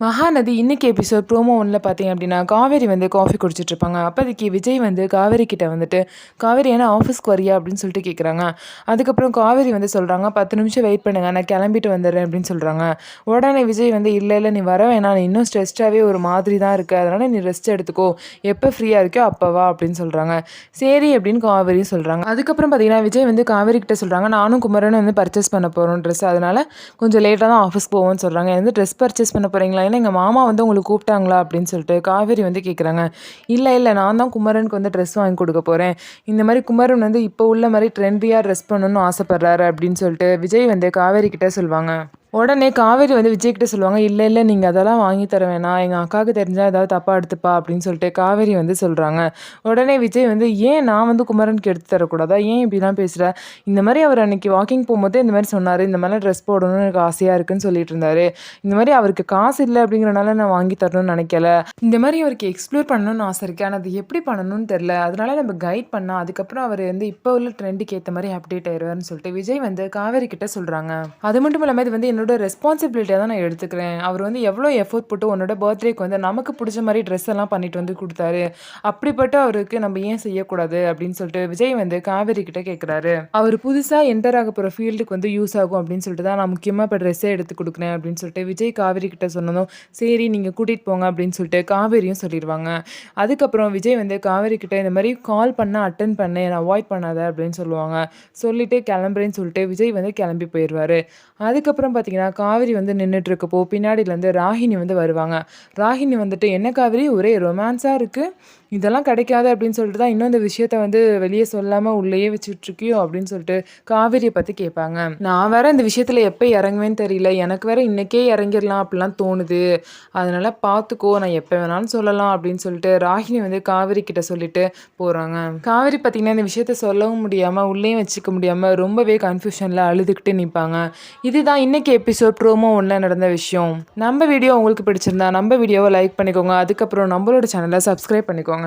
மகாநதி இன்னைக்கு episode promo ஒன்றில் பார்த்தீங்க அப்படின்னா காவேரி வந்து காஃபி குடிச்சிட்டு இருப்பாங்க. அப்போதைக்கு விஜய் வந்து காவேரி கிட்ட வந்துட்டு, காவேரி ஏன்னா ஆஃபீஸ்க்கு வரியா அப்படின்னு சொல்லிட்டு கேட்குறாங்க. அதுக்கப்புறம் காவேரி வந்து சொல்கிறாங்க, 10 நிமிஷம் வெயிட் பண்ணுங்க, நான் கிளம்பிட்டு வந்துடுறேன் அப்படின்னு சொல்கிறாங்க. உடனே விஜய் வந்து இல்லை இல்லை, நீ வர வேணாம், நீ இன்னும் ஸ்ட்ரெஸ்டாகவே ஒரு மாதிரி தான் இருக்குது, அதனால் நீ ரெஸ்ட் எடுத்துக்கோ, எப்போ ஃப்ரீயாக இருக்கோ அப்போ வா அப்படின்னு சொல்கிறாங்க. சரி அப்படின்னு காவேரியும் சொல்கிறாங்க. அதுக்கப்புறம் பார்த்தீங்கன்னா விஜய் வந்து காவேரி கிட்ட சொல்கிறாங்க, நானும் குமரனும் வந்து பர்ச்சேஸ் பண்ண போகிறோம் ட்ரெஸ், அதனால் கொஞ்சம் லேட்டாக தான் ஆஃபீஸ்க்கு போவோம்னு சொல்கிறாங்க. வந்து ட்ரெஸ் பர்ச்சேஸ் பண்ண போகிறீங்களா, ஏன்னா எங்கள் மாமா வந்து உங்களுக்கு கூப்பிட்டாங்களா அப்படின்னு சொல்லிட்டு காவேரி வந்து கேட்குறாங்க. இல்லை இல்லை, நான் தான் குமரனுக்கு வந்து ட்ரெஸ் வாங்கி கொடுக்க போகிறேன், இந்த மாதிரி குமரன் வந்து இப்போ உள்ள மாதிரி ட்ரெண்டியாக ட்ரெஸ் பண்ணணும்னு ஆசைப்பட்றாரு அப்படின்னு சொல்லிட்டு விஜய் வந்து காவேரி கிட்டே சொல்லுவாங்க. உடனே காவேரி வந்து விஜய்கிட்ட சொல்லுவாங்க, இல்லை இல்லை, நீங்கள் அதெல்லாம் வாங்கி தர வேணாம், எங்கள் அக்காவுக்கு தெரிஞ்சால் ஏதாவது தப்பாக எடுத்துப்பா அப்படின்னு சொல்லிட்டு காவேரி வந்து சொல்கிறாங்க. உடனே விஜய் வந்து, ஏன் நான் வந்து குமரனுக்கு எடுத்து தரக்கூடாதா, ஏன் இப்படிலாம் பேசுகிற, இந்த மாதிரி அவர் அன்றைக்கி வாக்கிங் போகும்போது இந்த மாதிரி சொன்னார், இந்த மாதிரிலாம் ட்ரெஸ் போடணும்னு எனக்கு ஆசையாக இருக்குன்னு சொல்லிட்டு இருந்தார், இந்த மாதிரி அவருக்கு காசு இல்லை அப்படிங்கிறனால நான் வாங்கி தரணும்னு நினைக்கல, இந்த மாதிரி அவருக்கு எக்ஸ்ப்ளோர் பண்ணணும்னு ஆசை இருக்குது, ஆனால் அது எப்படி பண்ணணும்னு தெரில, அதனால நம்ம கைட் பண்ணால் அதுக்கப்புறம் அவர் வந்து இப்போ உள்ள ட்ரெண்டுக்கு ஏற்ற மாதிரி அப்டேட் ஆயிடுவார்னு சொல்லிட்டு விஜய் வந்து காவேரி கிட்ட சொல்கிறாங்க. அது மட்டும் இல்லாமல் இது வந்து என்னோட ரெஸ்பான்சிபிலிட்டியாக தான் நான் எடுத்துக்கிறேன், அவர் வந்து எவ்வளோ எஃபோர்ட் போட்டு உன்னோட பர்த்டேக்கு வந்து நமக்கு பிடிச்ச மாதிரி ட்ரெஸ் எல்லாம் பண்ணிட்டு வந்து கொடுத்தாரு, அப்படிப்பட்ட அவருக்கு நம்ம ஏன் செய்யக்கூடாது அப்படின்னு சொல்லிட்டு விஜய் வந்து காவேரி கிட்ட கேட்குறாரு. அவர் புதுசாக என்டர் ஆக போகிற ஃபீல்டுக்கு வந்து யூஸ் ஆகும் அப்படின்னு சொல்லிட்டு தான் நான் முக்கியமாக இப்போ ட்ரெஸ்ஸே எடுத்து கொடுக்குறேன் அப்படின்னு சொல்லிட்டு விஜய் காவேரி கிட்ட சொன்னதும், சரி நீங்கள் கூட்டிகிட்டு போங்க அப்படின்னு சொல்லிட்டு காவேரியும் சொல்லிடுவாங்க. அதுக்கப்புறம் விஜய் வந்து காவேரி கிட்ட இந்த மாதிரி கால் பண்ண அட்டன் பண்ண, என்னை அவாய்ட் பண்ணாத அப்படின்னு சொல்லுவாங்க. சொல்லிட்டு கிளம்புறேன்னு சொல்லிட்டு விஜய் வந்து கிளம்பி போயிடுவார். அதுக்கப்புறம் பார்த்தீங்கன்னா காவேரி வந்து நின்றுட்டுருக்கப்போ பின்னாடியிலேருந்து ராகினி வந்து வருவாங்க. ராகினி வந்துட்டு, என்ன காவேரி ஒரே ரொமான்ஸாக இருக்குது, இதெல்லாம் கிடைக்காது அப்படின்னு சொல்லிட்டு தான் இன்னும் இந்த விஷயத்த வந்து வெளியே சொல்லாமல் உள்ளேயே வச்சுட்ருக்கியோ அப்படின்னு சொல்லிட்டு காவேரியை பற்றி கேட்பாங்க. நான் வேற இந்த விஷயத்தில் எப்போ இறங்குவேன்னு தெரியல, எனக்கு வேற இன்றைக்கே இறங்கிடலாம் அப்படிலாம் தோணுது, அதனால் பார்த்துக்கோ, நான் எப்போ வேணாலும் சொல்லலாம் அப்படின்னு சொல்லிட்டு ராகினி வந்து காவேரி கிட்ட சொல்லிட்டு போகிறாங்க. காவேரி பார்த்திங்கன்னா இந்த விஷயத்த சொல்லவும் முடியாமல் உள்ளேயும் வச்சுக்க முடியாமல் ரொம்பவே கன்ஃபியூஷனில் அழுதுகிட்டு நிற்பாங்க. இதுதான் இன்னைக்கு எபிசோட் ப்ரோமோ ஒன்றில் நடந்த விஷயம். நம்ம வீடியோ உங்களுக்கு பிடிச்சிருந்தா நம்ம வீடியோவை லைக் பண்ணிக்கோங்க, அதுக்கப்புறம் நம்மளோட சேனலை சப்ஸ்கிரைப் பண்ணிக்கோங்க.